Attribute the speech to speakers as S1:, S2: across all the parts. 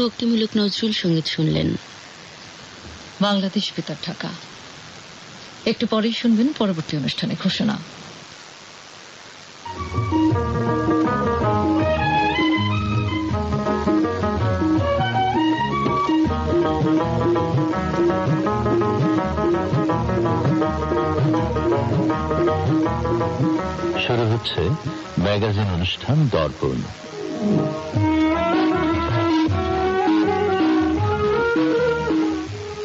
S1: ভক্তিমূলক নজরুল সঙ্গীত শুনলেন।
S2: বাংলাদেশ বেতার ঢাকা। একটু পরেই শুনবেন পরবর্তী অনুষ্ঠানে ঘোষণা।
S3: শুরু হচ্ছে ম্যাগাজিন অনুষ্ঠান দর্পণ।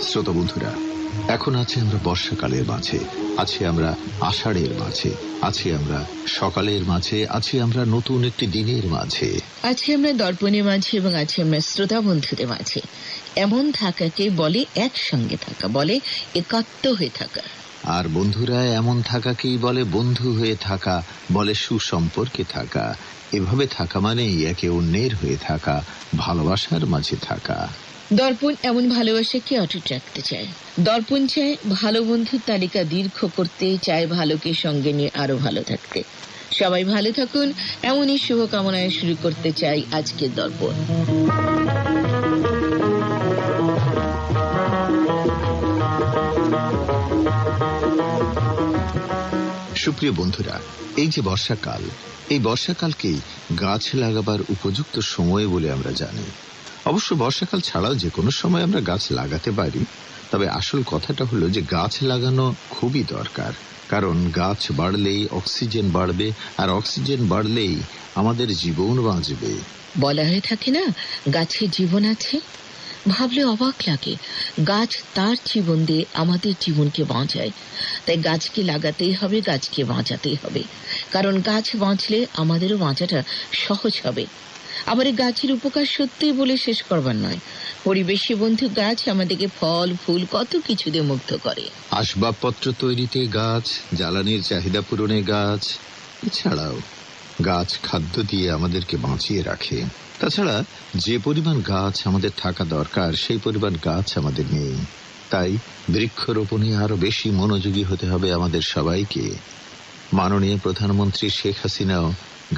S4: শ্রোতা বন্ধুরা, এখন আছে আমরা বর্ষাকালের মাঝে, আছি আমরা আষাঢ়ের মাঝে, আছি আমরা সকালের মাঝে, আছি আমরা নতুন একটি দিনের মাঝে,
S5: আছি আমরা দর্পণের মাঝে এবং আছি আমরা শ্রোতা বন্ধুদের মাঝে। এমন থাকাকে বলে একসঙ্গে থাকা, বলে একাত্ম হয়ে থাকা।
S4: আর বন্ধুরা, এমন থাকাকেই বলে বন্ধু হয়ে থাকা, বলে সুসম্পর্কে থাকা। এভাবে থাকা মানেই একে অন্যের হয়ে থাকা, ভালোবাসার মাঝে থাকা।
S5: দর্পণ এমন ভালোবাসাকে অটুট রাখতে চায়। দর্পণ চায় ভালো বন্ধুর তালিকা দীর্ঘ করতে, চায় ভালোকে সঙ্গে নিয়ে আরো ভালো থাকতে। সবাই ভালো থাকুন, এমনই শুভকামনায় শুরু করতে চাই আজকের দর্পণ।
S4: সুপ্রিয় বন্ধুরা, এই যে বর্ষাকাল, এই বর্ষাকালকেই গাছ লাগাবার উপযুক্ত সময় বলে আমরা জানি। অবশ্য বর্ষাকাল ছাড়াও যে কোনো সময় আমরা গাছ লাগাতে পারি, তবে আসল কথাটা হলো যে গাছ লাগানো খুবই দরকার। কারণ গাছ বাড়লেই অক্সিজেন বাড়বে, আর অক্সিজেন বাড়লেই আমাদের জীবন বাঁচবে।
S5: বলা হয়ে থাকে না, গাছে জীবন আছে। ভাবলে অবাক লাগে, গাছ তার জীবন দিয়ে আমাদের জীবনকে বাঁচায়। তাই গাছকে লাগাতেই হবে, গাছকে বাঁচাতেই হবে। কারণ গাছ বাঁচলে আমাদেরও বাঁচাটা সহজ হবে। আবার এই গাছের উপকার সত্যিই বলে শেষ করবার নয়। পরিবেশী বন্ধু গাছ আমাদেরকে ফল ফুল কত কিছু দিয়ে মুগ্ধ করে।
S4: আসবাবপত্র তৈরিতে গাছ, জ্বালানির চাহিদা পূরণে গাছ, এছাড়াও গাছ খাদ্য দিয়ে আমাদেরকে বাঁচিয়ে রাখে। তাছাড়া যে পরিমাণ গাছ আমাদের থাকা দরকার, সেই পরিমাণ গাছ আমাদের নেই। তাই বৃক্ষরোপণে আরো বেশি মনোযোগী হতে হবে আমাদের সবাইকে। মাননীয় প্রধানমন্ত্রী শেখ হাসিনাও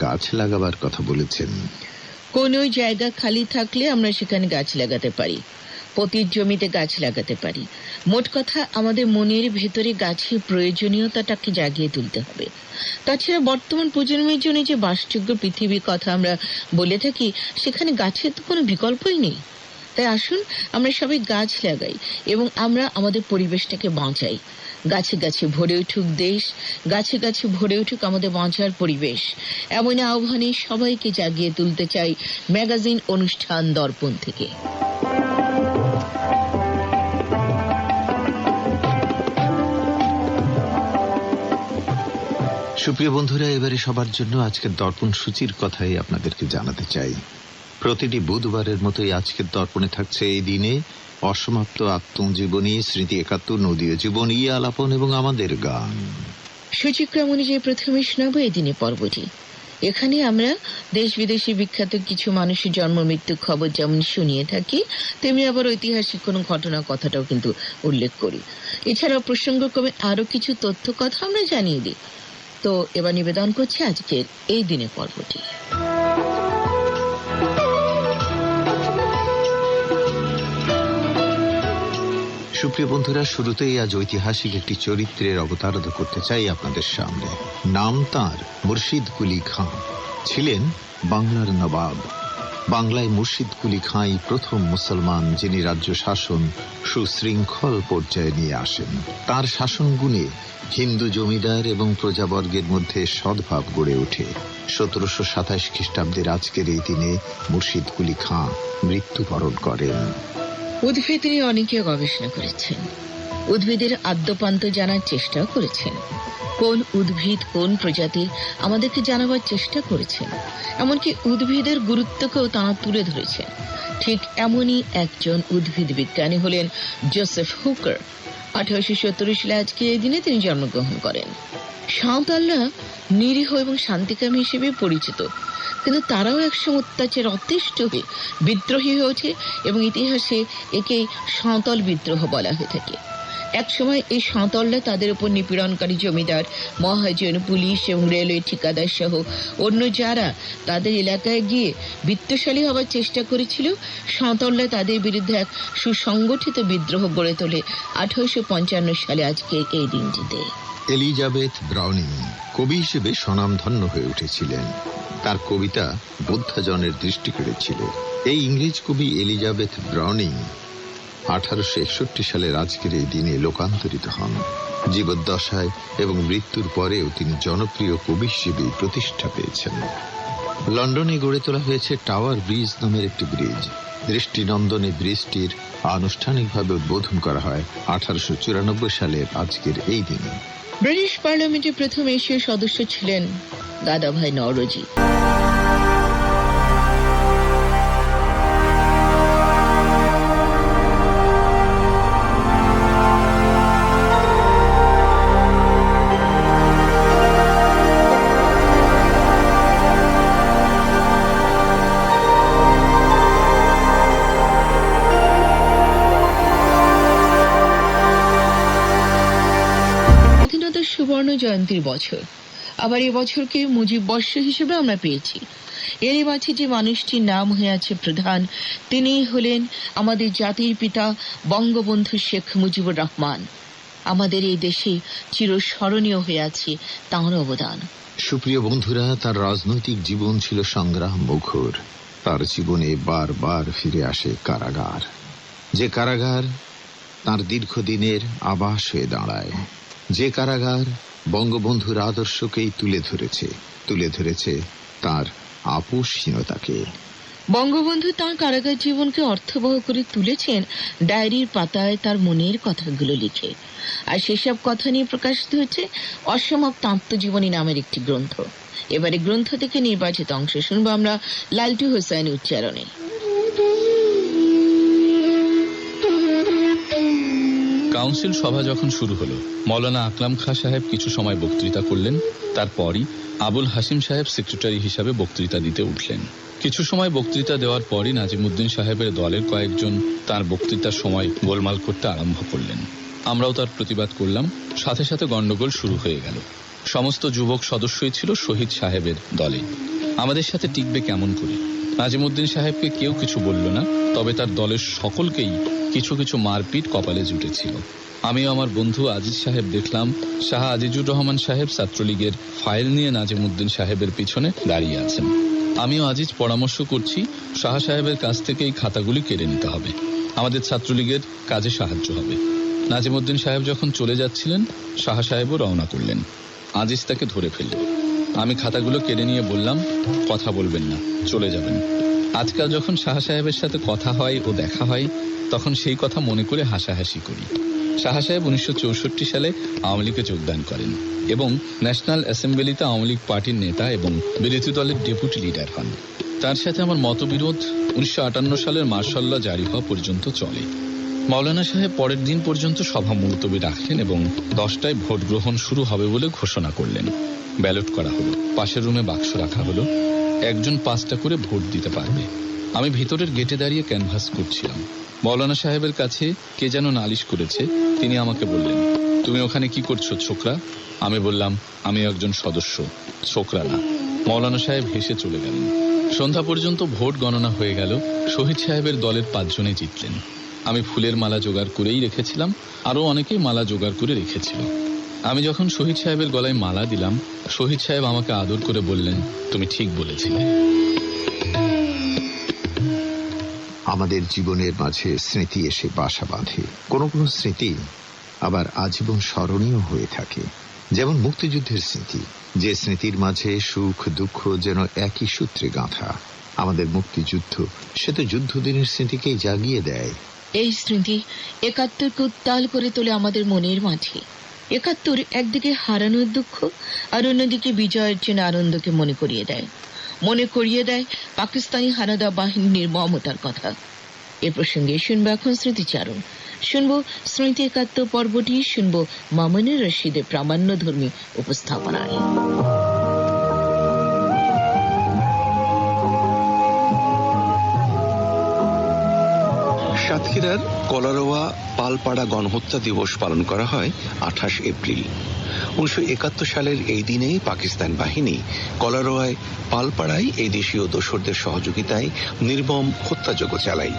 S4: গাছ লাগাবার কথা বলেছেন।
S5: কোন জায়গা খালি থাকলে আমরা সেখানে গাছ লাগাতে পারি, পতির জমিতে গাছ লাগাতে পারি। মোট কথা, আমাদের মনের ভেতরে গাছের প্রয়োজনীয়তাটাকে জাগিয়ে তুলতে হবে। তাছাড়া বর্তমান প্রজন্মের জন্য যে বাসযোগ্য পৃথিবীর কথা আমরা বলে থাকি, সেখানে গাছের তো কোনো বিকল্পই নেই। তাই আসুন আমরা সবাই গাছ লাগাই এবং আমরা আমাদের পরিবেশটাকে বাঁচাই। গাছে গাছে ভরে উঠুক দেশ, গাছে গাছে ভরে উঠুক আমাদের বাঁচার পরিবেশ। এমন আহ্বানে সবাইকে জাগিয়ে তুলতে চাই ম্যাগাজিন অনুষ্ঠান দর্পণ থেকে।
S4: সুপ্রিয় বন্ধুরা, এবারে সবার জন্য আজকের দর্পণ সূচির কথাই আপনাদেরকে জানাতে চাই। প্রতিটি বুধবারের মতোই আজকের দর্পণে থাকছে এই দিনে অসমাপ্ত আত্মজীবনী, স্মৃতি ৭১, নদীয় জীবন, ই আলাপন এবং আমাদের গান।
S5: সূচিক্রম অনুযায়ী প্রথমে শোনাব এই দিনে পর্বটি। এখানে আমরা দেশ বিদেশি বিখ্যাত কিছু মানুষের জন্ম মৃত্যুর খবর যেমন শুনিয়ে থাকি, তেমনি আবার ঐতিহাসিক কোনো ঘটনার কথাটাও কিন্তু উল্লেখ করি। এছাড়াও প্রসঙ্গক্রমে আরো কিছু তথ্য কথা আমরা জানিয়ে দিই। তো এবার নিবেদন করছি আজকের এই দিনে পর্বটি।
S4: সুপ্রিয় বন্ধুরা, শুরুতেই আজ ঐতিহাসিক একটি চরিত্রের অবতারণা করতে চাই আপনাদের সামনে। নাম তাঁর মুর্শিদ কুলি খাঁ, ছিলেন বাংলার নবাব। বাংলায় মুর্শিদ কুলি খাঁই প্রথম মুসলমান যিনি রাজ্য শাসন সুশৃঙ্খল পর্যায়ে নিয়ে আসেন। তার শাসন গুণে হিন্দু জমিদার এবং প্রজাবর্গের মধ্যে সদ্ভাব গড়ে ওঠে। ১৭২৭ খ্রিস্টাব্দের আজকের এই দিনে মুর্শিদ কুলি খাঁ মৃত্যুবরণ করেন।
S5: উদ্ভিদ নিয়ে অনেকে গবেষণা করেছেন, উদ্ভিদের আদ্যপান্ত জানার চেষ্টাও করেছেন। কোন উদ্ভিদ কোন প্রজাতির আমাদেরকে জানাবার চেষ্টা করেছেন। এমনকি উদ্ভিদের গুরুত্বকেও তাঁরা তুলে ধরেছেন। ঠিক এমনই একজন উদ্ভিদ বিজ্ঞানী হলেন জোসেফ হুকার। ১৮৭০ সালে আজকে এই দিনে তিনি জন্মগ্রহণ করেন। সাঁওতালরা নিরীহ এবং শান্তিকামী হিসেবে পরিচিত, কিন্তু তারাও একসময় অত্যাচার অতিষ্ঠ হয়ে বিদ্রোহী হয়ে ওঠে এবং ইতিহাসে একেই সাঁওতাল বিদ্রোহ বলা হয়ে থাকে। একসময় এই সাঁওতালরা তাদের উপর নিপীড়নকারী জমিদার, মহাজন, পুলিশ এবং রেলওয়ে ঠিকাদার সহ অন্য যারা তাদের এলাকায় গিয়ে বিত্তশালী হবার চেষ্টা করেছিল, সাঁওতালরা তাদের বিরুদ্ধে এক সুসংগঠিত বিদ্রোহ গড়ে তোলে 1855 সালে আজকে এই দিনটিতে।
S4: এলিজাবেথ ব্রাউনিং কবি হিসেবে স্বনামধন্য হয়ে উঠেছিলেন। তার কবিতা বোদ্ধাজনের দৃষ্টি কেড়েছিল। এই ইংরেজ কবি এলিজাবেথ ব্রাউনিং 1861 সালের আজকের এই দিনে লোকান্তরিত হন। জীবদ্দশায় এবং মৃত্যুর পরেও তিনি জনপ্রিয় কবি হিসেবে প্রতিষ্ঠা পেয়েছেন। লন্ডনে গড়ে তোলা হয়েছে টাওয়ার ব্রিজ নামের একটি ব্রিজ। দৃষ্টিনন্দনে ব্রিজটির আনুষ্ঠানিকভাবে উদ্বোধন করা হয় 1894 সালের আজকের এই দিনে।
S5: ব্রিটিশ পার্লামেন্টের প্রথম এশীয় সদস্য ছিলেন দাদাভাই নওরোজি। সুবর্ণ জয়ন্তীর বছর, আবার এবছরকে মুজিব বর্ষ হিসেবে আমরা পেয়েছি। এরই মাঝে যে মানুষটির নাম হয়ে আছে প্রধান, তিনি হলেন আমাদের জাতির পিতা বঙ্গবন্ধু শেখ মুজিবুর রহমান। আমাদের এই দেশে চিরস্মরণীয় হয়ে আছে তাঁর অবদান।
S4: সুপ্রিয় বন্ধুরা, তার রাজনৈতিক জীবন ছিল সংগ্রাম মুখর। তার জীবনে বারবার ফিরে আসে কারাগার, যে কারাগার তার দীর্ঘদিনের আবাস হয়ে দাঁড়ায়, যে কারাগার বঙ্গবন্ধুর আদর্শকেই তুলে ধরেছে তার আপোষহীনতাকে।
S5: বঙ্গবন্ধু তাঁর কারাগার জীবনকে অর্থবহ করে তুলেছেন ডায়েরির পাতায় তার মনের কথাগুলো লিখে, আর সেসব কথা নিয়ে প্রকাশিত হচ্ছে অসমাপ্ত আত্মজীবনী নামের একটি গ্রন্থ। এবারে গ্রন্থ থেকে নির্বাচিত অংশ শুনবো আমরা লালটু হোসেন উচ্চারণে।
S6: কাউন্সিল সভা যখন শুরু হলো, মৌলানা আকলাম খাঁ সাহেব কিছু সময় বক্তৃতা করলেন। তারপরই আবুল হাসিম সাহেব সেক্রেটারি হিসাবে বক্তৃতা দিতে উঠলেন। কিছু সময় বক্তৃতা দেওয়ার পরই নাজিমউদ্দিন সাহেবের দলের কয়েকজন তার বক্তৃতার সময় গোলমাল করতে আরম্ভ করলেন। আমরাও তার প্রতিবাদ করলাম। সাথে সাথে গন্ডগোল শুরু হয়ে গেল। সমস্ত যুবক সদস্যই ছিল শহীদ সাহেবের দলে। আমাদের সাথে টিকবে কেমন করে? নাজিমউদ্দিন সাহেবকে কেউ কিছু বলল না, তবে তার দলের সকলকেই কিছু কিছু মারপিট কপালে জুটেছিল। আমিও আমার বন্ধু আজিজ সাহেব দেখলাম শাহ আজিজুর রহমান সাহেব ছাত্রলীগের ফাইল নিয়ে নাজিমউদ্দিন সাহেবের পিছনে দাঁড়িয়ে আছেন। আমিও আজিজ পরামর্শ করছি শাহ সাহেবের কাছ থেকে এই খাতাগুলি কেড়ে নিতে হবে, আমাদের ছাত্রলীগের কাজে সাহায্য হবে। নাজিমউদ্দিন সাহেব যখন চলে যাচ্ছিলেন, শাহ সাহেবও রওনা করলেন। আজিজ তাকে ধরে ফেললেন। আমি খাতাগুলো কেড়ে নিয়ে বললাম, কথা বলবেন না, চলে যাবেন। আজকাল যখন শাহ সাহেবের সাথে কথা হয় ও দেখা হয়, তখন সেই কথা মনে করে হাসাহাসি করি। শাহ সাহেব 1964 সালে আওয়ামী লীগে যোগদান করেন এবং ন্যাশনাল অ্যাসেম্বলিতে আওয়ামী লীগ পার্টির নেতা এবং বিরোধী দলের ডেপুটি লিডার হন। তার সাথে আমার মতবিরোধ 1958 সালের মার্শাল ল জারি হওয়া পর্যন্ত চলে। মৌলানা সাহেব পরের দিন পর্যন্ত সভা মুলতবি রাখলেন এবং 10টায় ভোট গ্রহণ শুরু হবে বলে ঘোষণা করলেন। ব্যালট করা হলো, পাশের রুমে বাক্স রাখা হলো, একজন 5টা করে ভোট দিতে পারবে। আমি ভিতরের গেটে দাঁড়িয়ে ক্যানভাস করছিলাম। মৌলানা সাহেবের কাছে কে যেন নালিশ করেছে। তিনি আমাকে বললেন, তুমি ওখানে কি করছো ছোকরা? আমি বললাম, আমি একজন সদস্য, ছোকরা না। মৌলানা সাহেব হেসে চলে গেলেন। সন্ধ্যা পর্যন্ত ভোট গণনা হয়ে গেল। শহীদ সাহেবের দলের 5 জনে জিতলেন। আমি ফুলের মালা জোগাড় করেই রেখেছিলাম, আরো অনেকেই মালা জোগাড় করে রেখেছিল। আমি যখন শহীদ সাহেবের গলায় মালা দিলাম, শহীদ সাহেব আমাকে আদর করে বললেন, তুমি ঠিক বলেছিলে।
S4: আমাদের জীবনের মাঝে স্মৃতি এসে বাসা বাঁধে। কোনো কোনো স্মৃতি আবার আজীবন স্মরণীয় হয়ে থাকে, যেমন মুক্তিযুদ্ধের স্মৃতি, যে স্মৃতির মাঝে সুখ দুঃখ যেন একই সূত্রে গাঁথা। আমাদের মুক্তিযুদ্ধ সে তো যুদ্ধদিনের স্মৃতিকেই জাগিয়ে দেয়।
S5: এই স্মৃতি 71কে উত্তাল করে তোলে আমাদের মনের মাঝে। 71 একদিকে হারানোর দুঃখ, আর অন্যদিকে বিজয়ের জন্য আনন্দকে মনে করিয়ে দেয় পাকিস্তানি হানাদা বাহিনীর নির্মমতার কথা। এ প্রসঙ্গে শুনবো এখন স্মৃতিচারণ। শুনবো স্মৃতি 71 পর্বটি, শুনবো মামুনুর রশিদের প্রামাণ্যধর্মী উপস্থাপনায়।
S7: সাতক্ষীরার কলারোয়া পালপাড়া গণহত্যা দিবস পালন করা হয় 28 এপ্রিল। 1971 সালের এই দিনে পাকিস্তান বাহিনী কলারোয়ায় পালপাড়ায় এই দেশীয় দোসরদের সহযোগিতায় নির্মম হত্যাযজ্ঞ চালায়।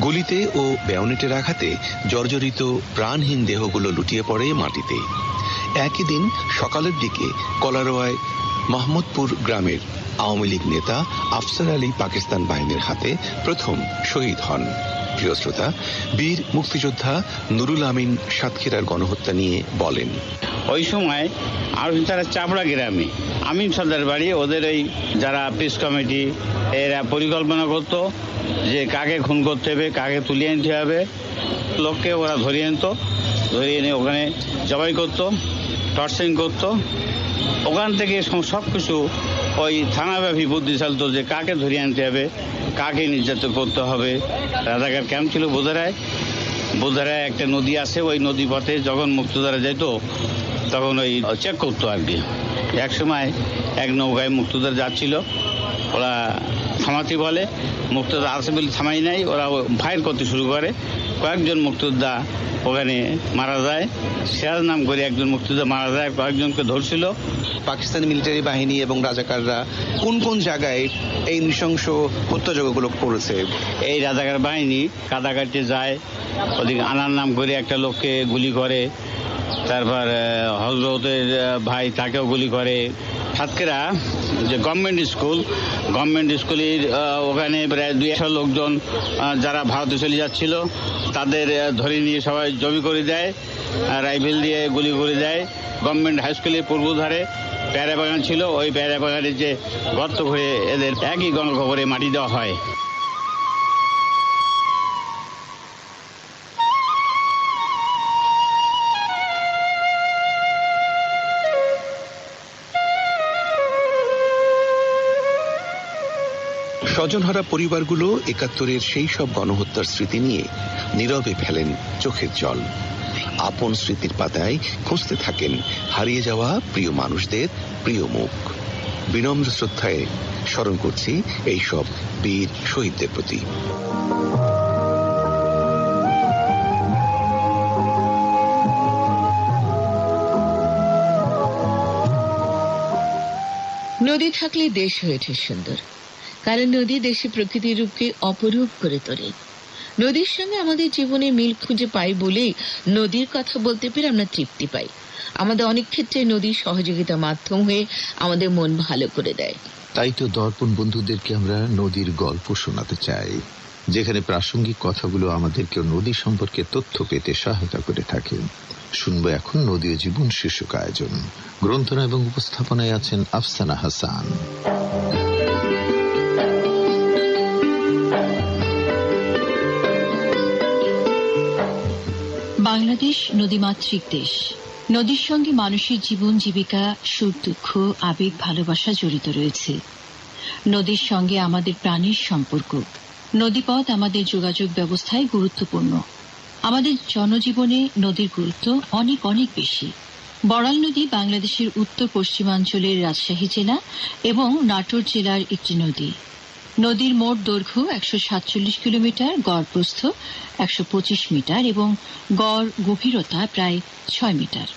S7: গুলিতে ও ব্যায়নেটের আঘাতে জর্জরিত প্রাণহীন দেহগুলো লুটিয়ে পড়ে মাটিতে। একই দিন সকালের দিকে কলারোয়ায় মাহমুদপুর গ্রামের আওয়ামী লীগ নেতা আফসার আলী পাকিস্তান বাহিনীর হাতে প্রথম শহীদ হন। প্রিয় শ্রোতা, বীর মুক্তিযোদ্ধা নুরুল আমিন সাতক্ষীরার গণহত্যা নিয়ে বলেন,
S8: ওই সময় আর তারা চাপড়া গ্রামে আমিন সর্দার বাড়ি, ওদের এই যারা পিস কমিটি এরা পরিকল্পনা করত যে কাকে খুন করতে হবে, কাকে তুলিয়ে আনতে হবে। লোককে ওরা ধরিয়ে আনতো, ধরিয়ে এনে ওখানে জবাই করতো, টর্চারিং করতো। ওখান থেকে সবকিছু ওই থানাব্যাপী বুদ্ধি চালতো যে কাকে ধরিয়ে আনতে হবে, কাকে নির্যাতন করতে হবে। রাজাকার ক্যাম্প ছিল বোধারায় একটা নদী আছে, ওই নদী পথে যখন মুক্তিযোদ্ধারা যেত তখন ওই চেক করতো আর কি। এক সময় এক নৌকায় মুক্তিযোদ্ধা যাচ্ছিল, ওরা থামাতে বলে, মুক্তিযোদ্ধা আছে বলে থামাই নাই, ওরা ফায়ার করতে শুরু করে। কয়েকজন মুক্তিযোদ্ধা ওখানে মারা যায়, সিরাজ নাম করে একজন মুক্তিযোদ্ধা মারা যায়, কয়েকজনকে ধরছিল।
S7: পাকিস্তানি মিলিটারি বাহিনী এবং রাজাকাররা কোন কোন জায়গায় এই নৃশংস হত্যাযজ্ঞগুলো করেছে?
S8: এই রাজাকার বাহিনী কাদাকাটে যায়, ওদিকে আনার নাম করে একটা লোককে গুলি করে, তারপর হজরতের ভাই তাকেও গুলি করে। সাতক্ষীরা যে গভর্নমেন্ট স্কুলের ওখানে প্রায় 200 লোকজন যারা ভারতে চলে যাচ্ছিল তাদের ধরে নিয়ে সবাই জমি করে দেয়, রাইফেল দিয়ে গুলি করে দেয়। গভর্নমেন্ট হাই স্কুলের পূর্বধারে পেয়ারা বাগান ছিল, ওই পেয়ারা বাগানের যে গর্ত করে এদের একই গণকবরে মাটি দেওয়া হয়।
S7: স্বজনহারা পরিবারগুলো 71-এর সেই সব গণহত্যার স্মৃতি নিয়ে নীরবে ফেলেন চোখের জল। আপন স্মৃতির পাতায় খুঁজতে থাকেন হারিয়ে যাওয়া প্রিয় মানুষদের প্রিয় মুখ। বিনম্র শ্রদ্ধায় স্মরণ করছি এই সব বীর শহীদদের প্রতি।
S5: নদী থাকলে দেশ হয়ে ওঠে সুন্দর, কারণ নদী দেশে প্রকৃতির রূপকে অপরূপ করে তোলে। নদীর সঙ্গে আমাদের জীবনে মিল খুঁজে পাই বলেই নদীর কথা বলতে পেরে আমরা তৃপ্তি পাই। আমাদের অনেক ক্ষেত্রে নদীর সহযোগিতা মাধ্যম হয়ে আমাদের মন ভালো করে দেয়।
S4: তাই তো দর্পণ বন্ধুদেরকে আমরা নদীর গল্প শোনাতে চাই, যেখানে প্রাসঙ্গিক কথাগুলো আমাদেরকে নদী সম্পর্কে তথ্য পেতে সহায়তা করে থাকে। শুনবো এখন নদী ও জীবন শীর্ষক আয়োজন। গ্রন্থনা এবং উপস্থাপনায় আছেন আফসানা হাসান।
S2: বাংলাদেশ নদীমাতৃক দেশ। নদীর সঙ্গে মানুষের জীবন জীবিকা, সুখ দুঃখ, আবেগ ভালোবাসা জড়িত রয়েছে। নদীর সঙ্গে আমাদের প্রাণের সম্পর্ক। নদীপথ আমাদের যোগাযোগ ব্যবস্থায় গুরুত্বপূর্ণ। আমাদের জনজীবনে নদীর গুরুত্ব অনেক অনেক বেশি। বড়াল নদী বাংলাদেশের উত্তর পশ্চিমাঞ্চলের রাজশাহী জেলা এবং নাটোর জেলার একটি নদী। নদীর মোট দৈর্ঘ্য 147 কিলোমিটার, গড় প্রস্থ 125 মিটার এবং গড় গভীরতা প্রায় 6 মিটার।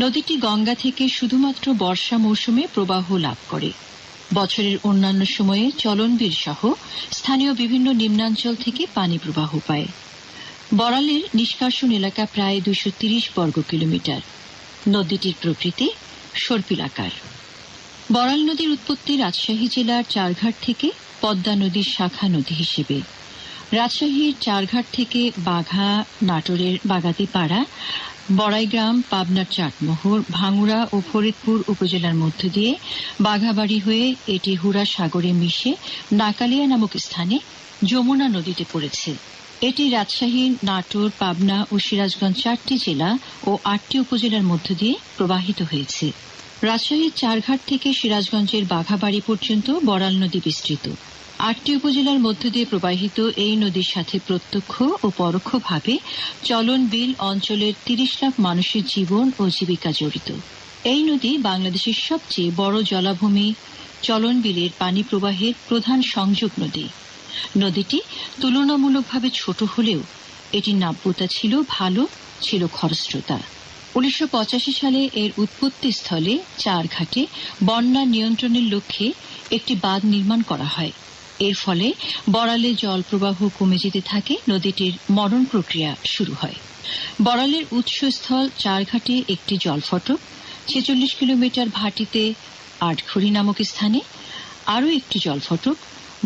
S2: নদীটি গঙ্গা থেকে শুধুমাত্র বর্ষা মৌসুমে প্রবাহ লাভ করে। বছরের অন্যান্য সময়ে চলনবিল সহ স্থানীয় বিভিন্ন নিম্নাঞ্চল থেকে পানি প্রবাহ পায়। বড়ালের নিষ্কাশন এলাকা প্রায় 230 বর্গ কিলোমিটার। নদীটির প্রকৃতি সর্পিলাকার। বড়াল নদীর উৎপত্তি রাজশাহী জেলার চারঘাট থেকে পদ্মা নদীর শাখা নদী হিসেবে। রাজশাহীর চারঘাট থেকে বাঘা, নাটোরের বাগাতিপাড়া, বড়াইগ্রাম, পাবনার চাটমোহর, ভাঙ্গুড়া ও ফরিদপুর উপজেলার মধ্য দিয়ে বাঘাবাড়ি হয়ে এটি হুড়া সাগরে মিশে নাকালিয়া নামক স্থানে যমুনা নদীতে পড়েছে। এটি রাজশাহী, নাটোর, পাবনা ও সিরাজগঞ্জ 4টি জেলা ও 8টি উপজেলার মধ্য দিয়ে প্রবাহিত হয়েছে। রাজশাহীর চারঘাট থেকে সিরাজগঞ্জের বাঘাবাড়ি পর্যন্ত বড়াল নদী বিস্তৃত। 8টি উপজেলার মধ্য দিয়ে প্রবাহিত এই নদীর সাথে প্রত্যক্ষ ও পরোক্ষভাবে চলনবিল অঞ্চলের 30 লাখ মানুষের জীবন ও জীবিকা জড়িত। এই নদী বাংলাদেশের সবচেয়ে বড় জলাভূমি চলনবিলের পানি প্রবাহের প্রধান সংযোগ নদী। নদীটি তুলনামূলকভাবে ছোট হলেও এটির নাব্যতা ছিল ভালো, ছিল খরস্রোতা। 1985 সালে এর উৎপত্তি স্থলে চারঘাটে বন্যা নিয়ন্ত্রণের লক্ষ্যে একটি বাঁধ নির্মাণ করা হয়। এর ফলে বড়ালে জল প্রবাহ কমে যেতে থাকে, নদীটির মরণ প্রক্রিয়া শুরু হয়। বড়ালের উৎসস্থল চারঘাটে একটি জলফটক, 46 কিলোমিটার ভাটিতে আটঘড়ি নামক স্থানে আরও একটি জলফটক,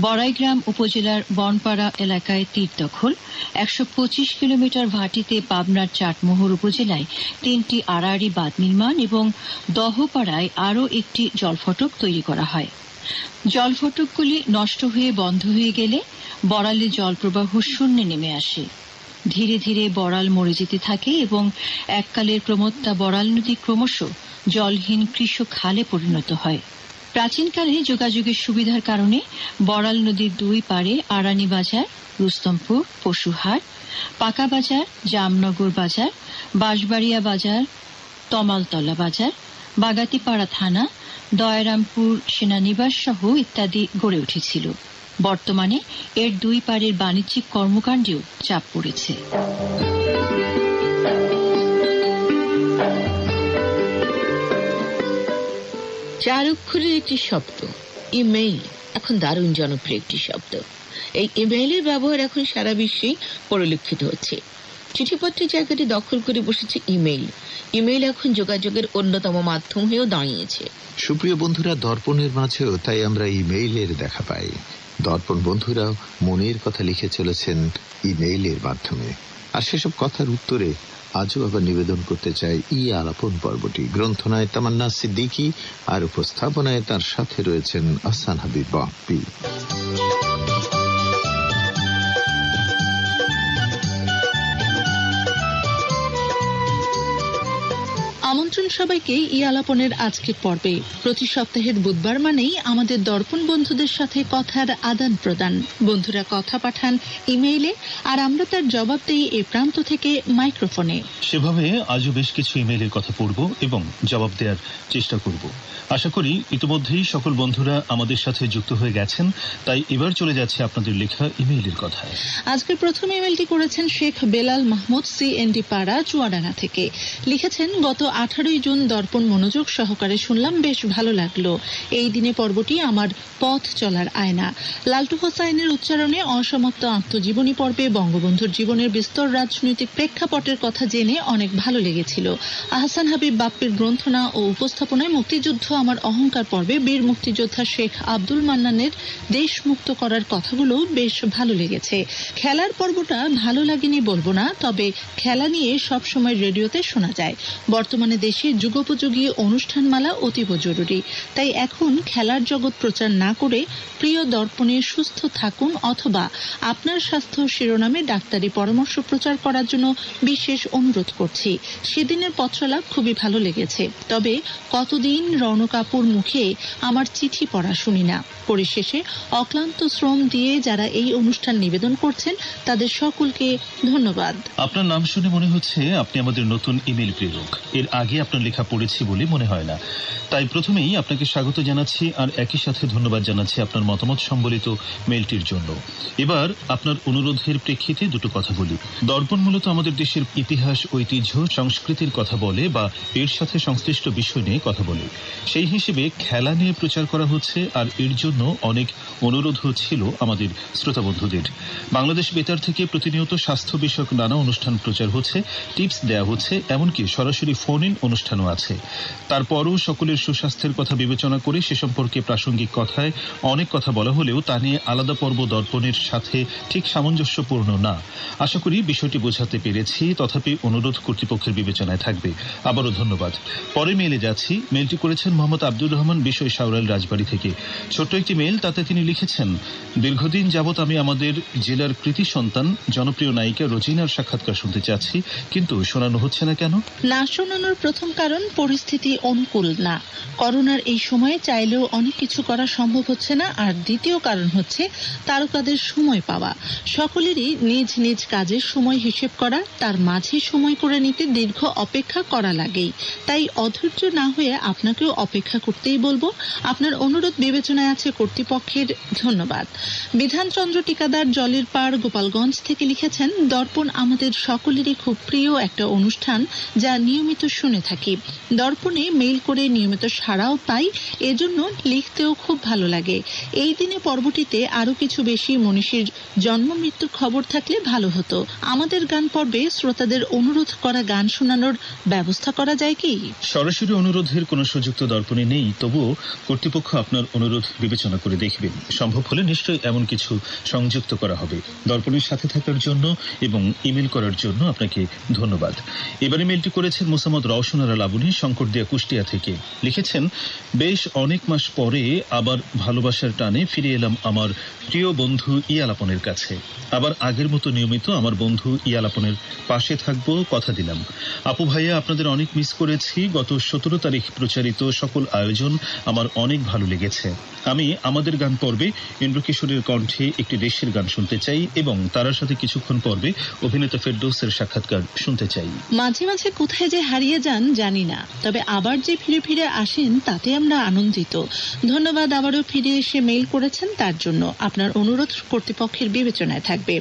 S2: বড়াইগ্রাম উপজেলার বনপাড়া এলাকায় তীর দখল, 125 কিলোমিটার ভাটিতে পাবনার চাটমোহর উপজেলায় 3টি আড়াআড়ি বাঁধ নির্মাণ এবং দহপাড়ায় আরও একটি জলফটক তৈরি করা হয়। জলফটকগুলি নষ্ট হয়ে বন্ধ হয়ে গেলে বড়ালে জলপ্রবাহ শূন্যে নেমে আসে। ধীরে ধীরে বড়াল মরে যেতে থাকে এবং এককালের প্রমত্তা বড়াল নদী ক্রমশ জলহীন কৃষক খালে পরিণত হয়। প্রাচীনকালে যোগাযোগের সুবিধার কারণে বড়াল নদীর দুই পাড়ে আড়ানি বাজার, রুস্তমপুর, পশুহাট, পাকা বাজার, জামনগর বাজার, বাঁশবাড়িয়া বাজার, তমালতলা বাজার, বাগাতিপাড়া থানা, দয়ারামপুর সেনানিবাস সহ ইত্যাদি গড়ে উঠেছিল। বর্তমানে এর দুই পাড়ের বাণিজ্যিক কর্মকাণ্ডেও চাপ পড়েছে।
S5: চার অক্ষরের একটি শব্দ ইমেইল এখন দারুণ জনপ্রিয় একটি শব্দ। এই ইমেইলের ব্যবহার এখন সারা বিশ্বেই পরিলক্ষিত হচ্ছে। চিঠিপত্রের জায়গাটি দখল করে বসেছে ইমেইল। ইমেইল এখন যোগাযোগের অন্যতম মাধ্যম হয়েও দাঁড়িয়েছে।
S4: সুপ্রিয় বন্ধুরা, দর্পণের মাঝেও তাই আমরা ইমেইলের দেখা পাই। দর্পণ বন্ধুরাও মনের কথা লিখে চলেছেন ইমেইলের মাধ্যমে। আর সেসব কথার উত্তরে আজও আবার নিবেদন করতে চাই আলাপন পর্বটি। গ্রন্থনায় তামান্না সিদ্দিকী আর উপস্থাপনায় তার সাথে রয়েছেন আহসান হাবিব বাপ্পি।
S9: আমন্ত্রণ সবাইকে আলাপনের আজকের পর্বে। প্রতি সপ্তাহের বুধবার মানেই আমাদের দর্পণ বন্ধুদের সাথে কথার আদান প্রদান। বন্ধুরা কথা পাঠান ইমেইলে, আর আমরা তার জবাব দিই এ প্রান্ত থেকে মাইক্রোফোনে।
S10: সেভাবে আজও বেশ কিছু ইমেইলের কথা পড়ব এবং জবাব দেওয়ার চেষ্টা করব। আশা করি ইতিমধ্যেই সকল বন্ধুরা আমাদের সাথে যুক্ত হয়ে গেছেন, তাই এবার চলে যাচ্ছে আপনাদের লেখা ইমেইলের কথায়।
S9: আজকের প্রথম ইমেইলটি করেছেন শেখ বেলাল মাহমুদ, CND পাড়া, চুয়াডাঙ্গা থেকে। লিখেছেন, গত 18 জুন দর্পণ মনোযোগ সহকারে শুনলাম, বেশ ভালো লাগলো। এই দিনে পর্বটি আমার পথ চলার আয়না। লালটু হোসাইনের উচ্চারণে অসমাপ্ত আত্মজীবনী পর্বে বঙ্গবন্ধুর জীবনের বিস্তর রাজনৈতিক প্রেক্ষাপটের কথা জেনে অনেক ভালো লেগেছিল। আহসান হাবিব বাপ্পির গ্রন্থনা ও উপস্থাপনায় মুক্তিযুদ্ধ আমার অহংকার পর্বে বীর মুক্তিযোদ্ধা শেখ আব্দুল মান্নানের দেশ মুক্ত করার কথাগুলো বেশ ভালো লেগেছে। খেলার পর্বটা ভালো লাগেনি বলবো না, তবে খেলা নিয়ে সবসময় রেডিওতে শোনা যায়। বর্তমানে দেশে যুগোপযোগী অনুষ্ঠানমালা অতীব জরুরি। তাই এখন খেলার জগৎ প্রচার না করে প্রিয় দর্পণে সুস্থ থাকুন অথবা আপনার স্বাস্থ্য শিরোনামে ডাক্তারি পরামর্শ প্রচার করার জন্য বিশেষ অনুরোধ করছি। সেদিনের পত্রলাভ খুবই ভালো লেগেছে, তবে কতদিন রৌনক আপুর মুখে আমার চিঠি পড়া শুনি না। পরিশেষে অক্লান্ত শ্রম দিয়ে যারা এই অনুষ্ঠান নিবেদন করছেন তাদের সকলকে ধন্যবাদ।
S10: আপনার নাম শুনে মনে হচ্ছে আপনি আমাদের নতুন ইমেইল প্রেরক। এর আগে আপনার লেখা পড়েছি বলে মনে হয় না, তাই প্রথমেই আপনাকে স্বাগত জানাচ্ছি আর একই সাথে ধন্যবাদ জানাচ্ছি আপনার মতামত সম্বলিত মেইলটির জন্য। এবার আপনার অনুরোধের প্রেক্ষিতে দুটো কথা বলি। দর্পণ মূলত আমাদের দেশের ইতিহাস, ঐতিহ্য, সংস্কৃতির কথা বলে বা এর সাথে সংশ্লিষ্ট বিষয় নিয়ে কথা বলে। সেই হিসেবে খেলা নিয়ে প্রচার করা হচ্ছে, আর এর জন্য অনেক অনুরোধ ছিল আমাদের শ্রোতা বন্ধুদের। বাংলাদেশ বেতার থেকে প্রতিনিয়ত স্বাস্থ্য বিষয়ক নানা অনুষ্ঠান প্রচার হচ্ছে, টিপস দেওয়া হচ্ছে, এমনকি সরাসরি ফোন ইন অনুষ্ঠানও আছে। তারপরও সকলের সুস্বাস্থ্যের কথা বিবেচনা করে সে সম্পর্কে প্রাসঙ্গিক কথায় অনেক কথা বলা হলেও তা নিয়ে আলাদা পর্ব দর্পণের সাথে ঠিক সামঞ্জস্যপূর্ণ না। আশা করি বিষয়টি বোঝাতে পেরেছি, তথাপি অনুরোধ কর্তৃপক্ষের বিবেচনায় থাকবে। আবারও ধন্যবাদ। পরে মেইলে যাচ্ছি। মেইলটি করেছেন মোহাম্মদ আব্দুর রহমান, বিষয় সাউরাইল রাজবাড়ী থেকে। ছোট্ট একটি মেইল, তাতে তিনি লিখেছেন, দীর্ঘদিন যাবৎ আমি আমাদের জেলার কৃতি সন্তান জনপ্রিয় নায়িকা রোজিনার সাক্ষাৎকার শুনতে চাচ্ছি, কিন্তু শোনানো হচ্ছে না কেন?
S9: না শোনানোর প্রথম কারণ, পরিস্থিতি অনুকূল না। করোনার এই সময়ে চাইলেও অনেক কিছু করা সম্ভব হচ্ছে না। আর দ্বিতীয় কারণ হচ্ছে তারকাদের সময় পাওয়া। সকলেরই নিজ নিজ কাজের সময় হিসেব করা, তার মাঝে সময় করে নিতে দীর্ঘ অপেক্ষা করা লাগেই। তাই অধৈর্য না হয়ে আপনাকেও অপেক্ষা করতেই বলবো। আপনার অনুরোধ বিবেচনায় আছে কর্তৃপক্ষের। ধন্যবাদ। বিধানচন্দ্র টিকাদার জলের পাড় গোপালগঞ্জ থেকে লিখেছেন, দর্পণ আমাদের সকলেরই খুব প্রিয় একটা অনুষ্ঠান, যা নিয়মিত শুনে থাকি। দর্পণে মেইল করে নিয়মিত সাড়াও পাই, এজন্য লিখতেও খুব ভালো লাগে। এই দিনে পর্বটিতে আরো কিছু বেশি মনীষীর জন্ম মৃত্যুর খবর থাকলে ভালো হতো। আমাদের গান পর্বে শ্রোতাদের অনুরোধ করা গান শোনানোর ব্যবস্থা করা যায় কি?
S10: সরাসরি অনুরোধের কোনো সুযোগ তো দর্পণে নেই, তবুও কর্তৃপক্ষ আপনার অনুরোধ বিবেচনা করে দেখবেন। সম্ভব হলে নিশ্চয়ই এমন কিছু সংযুক্ত করা হবে। দর্পণের সাথে থাকার জন্য এবং ইমেল করার জন্য আপনাকে ধন্যবাদ। এবারে মেলটি করেছেন মোসাম্মদ রওশনারা লাবণী, শঙ্করদিয়া কুষ্টিয়া থেকে। লিখেছেন, বেশ অনেক মাস পরে আবার ভালোবাসার টানে ফিরে এলাম আমার প্রিয় বন্ধু ইয়ালাপনের কাছে। আবার আগের মতো নিয়মিত আমার বন্ধু ইয়ালাপনের পাশে থাকবো, কথা দিলাম। আপু ভাইয়া, আপনাদের অনেক মিস করেছি। গত 17 তারিখ প্রচারিত সকল আয়োজন আমার অনেক ভালো লেগেছে। আমি আমাদের গান পর্বে ইন্দ্রকিশোরের কণ্ঠে একটি দেশের গান শুনতে চাই এবং তার সাথে কিছুক্ষণ পর্বে অভিনেতা ফেরদৌসের সাক্ষাৎকার শুনতে চাই।
S9: মাঝে মাঝে কোথায় যে হারিয়ে যান জানি না, তবে আবার যে ফিরে ফিরে আসেন তাতে আমরা আনন্দিত। ধন্যবাদ আবারও ফিরে এসে মেইল করেছেন তার জন্য। আপনার অনুরোধ কর্তৃপক্ষের বিবেচনায় থাকবে।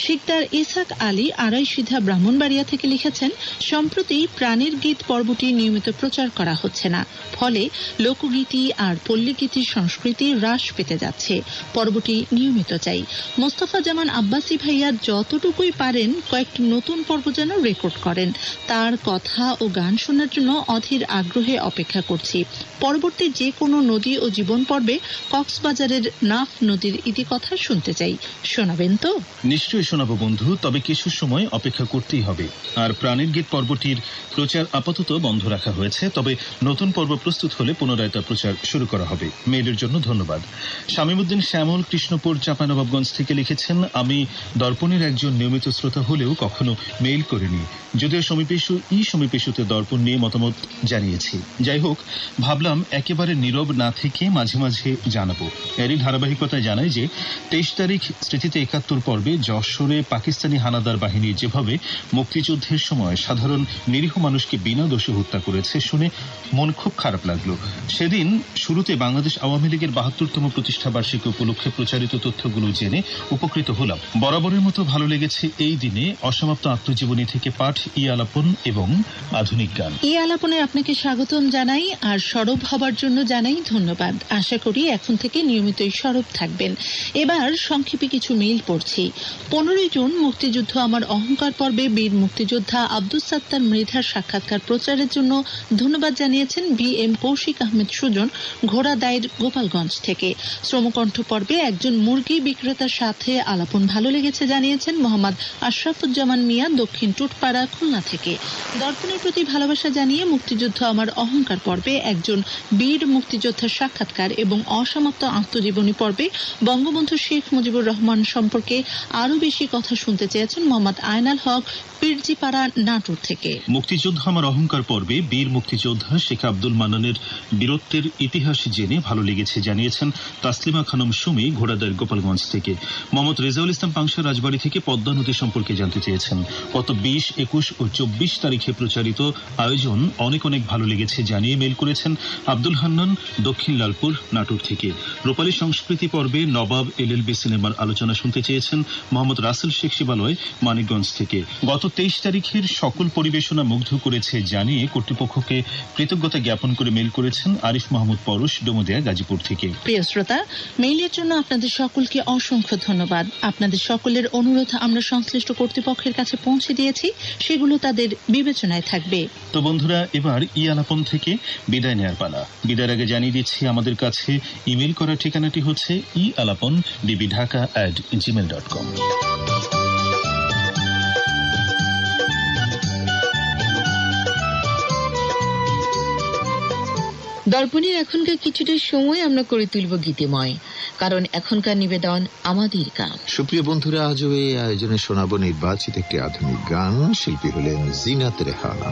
S9: শিকদার ইসাক আলী আড়াইসিধা ব্রাহ্মণবাড়িয়া থেকে লিখেছেন, সম্প্রতি প্রাণের গীত পর্বটি নিয়মিত প্রচার করা হচ্ছে না, ফলে লোকগীতি আর পল্লীগীতির সংস্কৃতি হ্রাস পেতে যাচ্ছে। পর্বটি নিয়মিত চাই। মোস্তফা জামান আব্বাসী ভাইয়া যতটুকুই পারেন কয়েকটি নতুন পর্ব যেন রেকর্ড করেন। তার কথা ও গান শোনার জন্য অধীর আগ্রহে অপেক্ষা করছি। পরবর্তী যে কোনো নদী ও জীবন পর্বে কক্সবাজারের নাফ নদীর ইতিকথা শুনতে চাই। শোনাবেন তো?
S10: নিশ্চয়ই শোনাবো বন্ধু, তবে কিছু সময় অপেক্ষা করতেই হবে। আর প্রাণের গীত পর্বটির প্রচার আপাতত বন্ধ রাখা হয়েছে, তবে নতুন পর্ব প্রস্তুত হলে পুনরায় তার প্রচার শুরু করা হবে। মেইলের জন্য ধন্যবাদ। শামীমউদ্দিন শ্যামল কৃষ্ণপুর চাঁপানবাবগঞ্জ থেকে লিখেছেন, আমি দর্পণের একজন নিয়মিত শ্রোতা হলেও কখনো মেইল করিনি, যদিও সমীপেশুতে দর্পণ নিয়ে মতামত জানিয়েছি। যাই হোক, ভাবলাম একেবারে নীরব না থেকে মাঝে মাঝে জানাবো। এরই ধারাবাহিকতায় জানাই যে 23 তারিখ স্মৃতিতে 71 পর্বে যশোরে পাকিস্তানি হানাদার বাহিনী যেভাবে মুক্তিযুদ্ধের সময় সাধারণ নিরীহ মানুষকে বিনা দোষে হত্যা করেছে শুনে মন খুব খারাপ লাগলো। সেদিন শুরুতে বাংলাদেশ আওয়ামী লীগের 72তম প্রতিষ্ঠা বার্ষিকী উপলক্ষে প্রচারিত তথ্যগুলো জেনে উপকৃত হলাম। বরাবরের মতো ভালো লেগেছে এই দিনে অসমাপ্ত আত্মজীবনী থেকে পাঠ, ই আলাপন এবং আধুনিক গান।
S9: ই আলাপনে আপনাকে স্বাগতম জানাই আর সরব হবার জন্য জানাই ধন্যবাদ। আশা করি এখন থেকে নিয়মিতই সরব থাকবেন। এবার সংক্ষেপে কিছু মেইল পড়ছি। 15 জুন মুক্তিযুদ্ধ আমার অহংকার পর্বে বীর মুক্তিযোদ্ধা আব্দুস সাত্তার মৃধার সাক্ষাৎকার প্রচারের জন্য ধন্যবাদ জানিয়েছেন বি এম কৌশিক আহমেদ সুজন, ঘোড়াদায়ের গোপালগঞ্জ থেকে। শ্রমকণ্ঠ পর্বে একজন মুরগি বিক্রেতার সাথে আলাপন ভালো লেগেছে জানিয়েছেন মোহাম্মদ আশরাফুজ্জামান মিয়া, দক্ষিণ টুটপাড়া, খুলনা থেকে। দর্পণের প্রতি ভালোবাসা জানিয়ে মুক্তিযুদ্ধ আমার অহংকার পর্বে একজন বীর মুক্তিযোদ্ধার সাক্ষাৎকার এবং অসমাপ্ত আত্মজীবনী পর্বে বঙ্গবন্ধু শেখ মুজিবুর রহমান সম্পর্কে আরো বেশি কথা শুনতে চেয়েছেন মোহাম্মদ আয়নাল হক, পীরজিপাড়া, নাটোর থেকে।
S10: মুক্তিযুদ্ধ আমার অহংকার পর্বে বীর মুক্তিযোদ্ধা শেখ আব্দুল মান্নানের বীরত্বের ইতিহাস জেনে ভালো লেগেছে জানিয়েছেন তাসলিমা খানম সুমি, ঘোড়াদায়ের গোপালগঞ্জ থেকে। মোহাম্মদ রেজাউল ইসলাম পাংশা, রাজবাড়ী থেকে পদ্মা নদী সম্পর্কে জানতে চেয়েছেন। গত 20, 21 ও 24 তারিখে প্রচারিত আয়োজন অনেক ভালো লেগেছে জানিয়ে মেইল করেছেন আব্দুল হান্নান, দক্ষিণ লালপুর, নাটোর থেকে। রূপালী সংস্কৃতি পর্বে নবাব এলএলবি সিনেমার আলোচনা শুনতে চেয়েছেন মোহাম্মদ রাসেল শেখ শিবালয়, মানিকগঞ্জ থেকে। গত 23 তারিখের সকল পরিবেশনা মুগ্ধ করেছে জানিয়ে কর্তৃপক্ষকে কৃতজ্ঞতা জ্ঞাপন করে মেইল করেছেন আরিফ মাহমুদ পরশ, ডোমোদিয়া, গাজীপুর থেকে।
S9: প্রিয় শ্রোতা, মেইলের জন্য আপনাদের সকলকে অসংখ্য ধন্যবাদ। আপনাদের সকলের অনুরোধ আমরা সংশ্লিষ্ট কর্তৃপক্ষের কাছে পৌঁছে দিয়েছি, সেগুলো তাদের বিবেচনায় থাকবে।
S10: তো বন্ধুরা, এবার ই আলাপন থেকে বিদায় নেয়ার পালা। বিদায়ের আগে জানিয়ে দিচ্ছি আমাদের কাছে ইমেল করার ঠিকানাটি হচ্ছে ialapon@gmail.com।
S5: দর্পণের এখনকার কিছুটা সময় আমরা করে তুলব গীতিময়, কারণ এখনকার নিবেদন আমাদের গান।
S4: সুপ্রিয় বন্ধুরা, আজও এই আয়োজনে শোনাবো নির্বাচিত একটি আধুনিক গান। শিল্পী হলেন জিনাত রেহানা।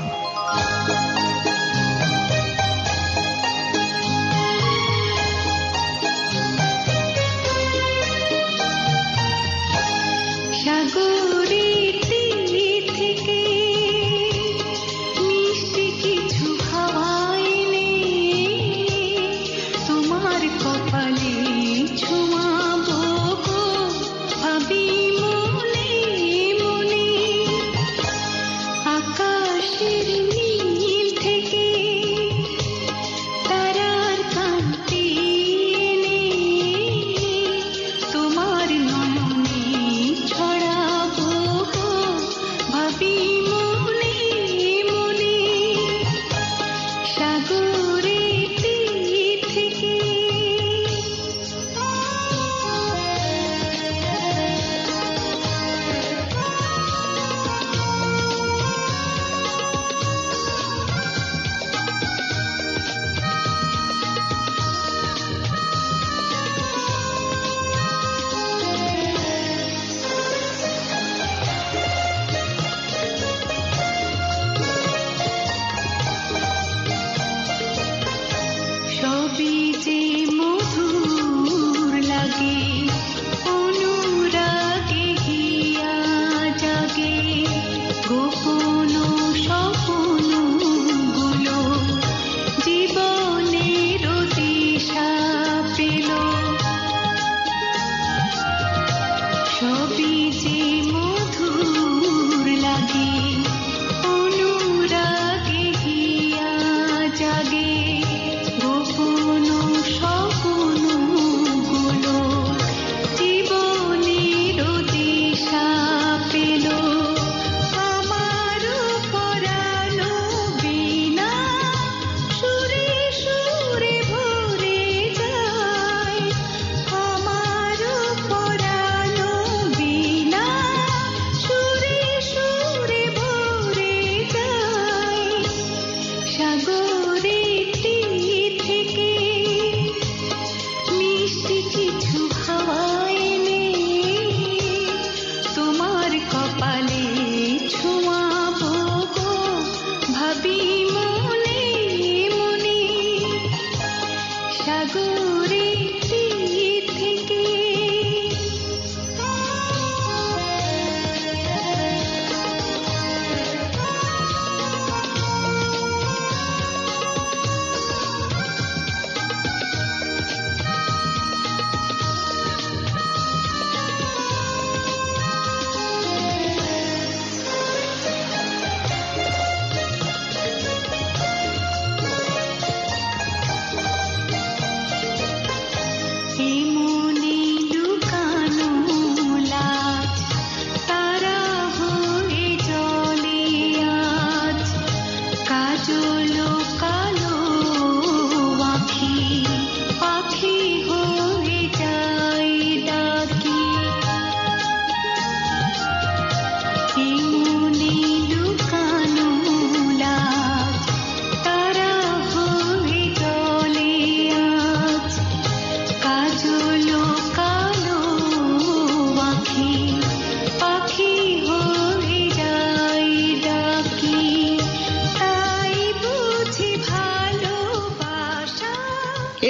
S5: এ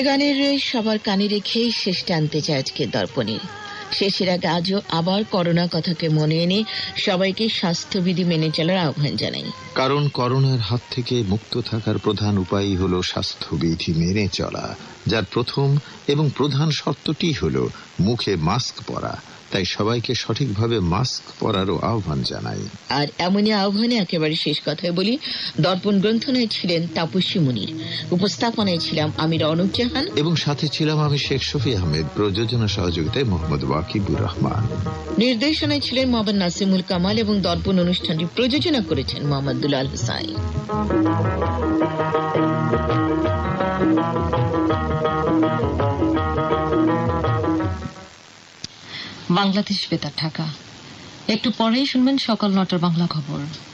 S5: গানের সবার কানে রেখেই শেষ টানতে চায় আজকে দর্পণের। শেষের আগে আজও আবার করোনা কথাকে মনে এনে সবাইকে স্বাস্থ্যবিধি মেনে চলার আহ্বান জানাই।
S4: কারণ করোনার হাত থেকে মুক্ত থাকার প্রধান উপায়ই হল স্বাস্থ্যবিধি মেনে চলা, যার প্রথম এবং প্রধান শর্তটি হল মুখে মাস্ক পরা। তাই সবাইকে সঠিকভাবে মাস্ক পরারও আহ্বান জানাই।
S5: আর এমনই আহ্বানে একেবারে শেষ কথায় বলি, দর্পণ গ্রন্থনায় ছিলেন তাপস্বী মুনির, উপস্থাপনায় ছিলাম আমি রনক জাহান
S4: এবং সাথে ছিলাম আমি শেখ শফি আহমেদ, প্রযোজনা সহযোগিতায় মোহাম্মদ ওয়াকিবুর রহমান,
S5: নির্দেশনায় ছিলেন মোহাম্মদ নাসিমুল কামাল এবং দর্পণ অনুষ্ঠানটি প্রযোজনা করেছেন মোহাম্মদ দুলাল হোসাইন।
S11: বাংলাদেশ বেতার ঢাকা। একটু পরেই শুনবেন সকাল ৯টার বাংলা খবর।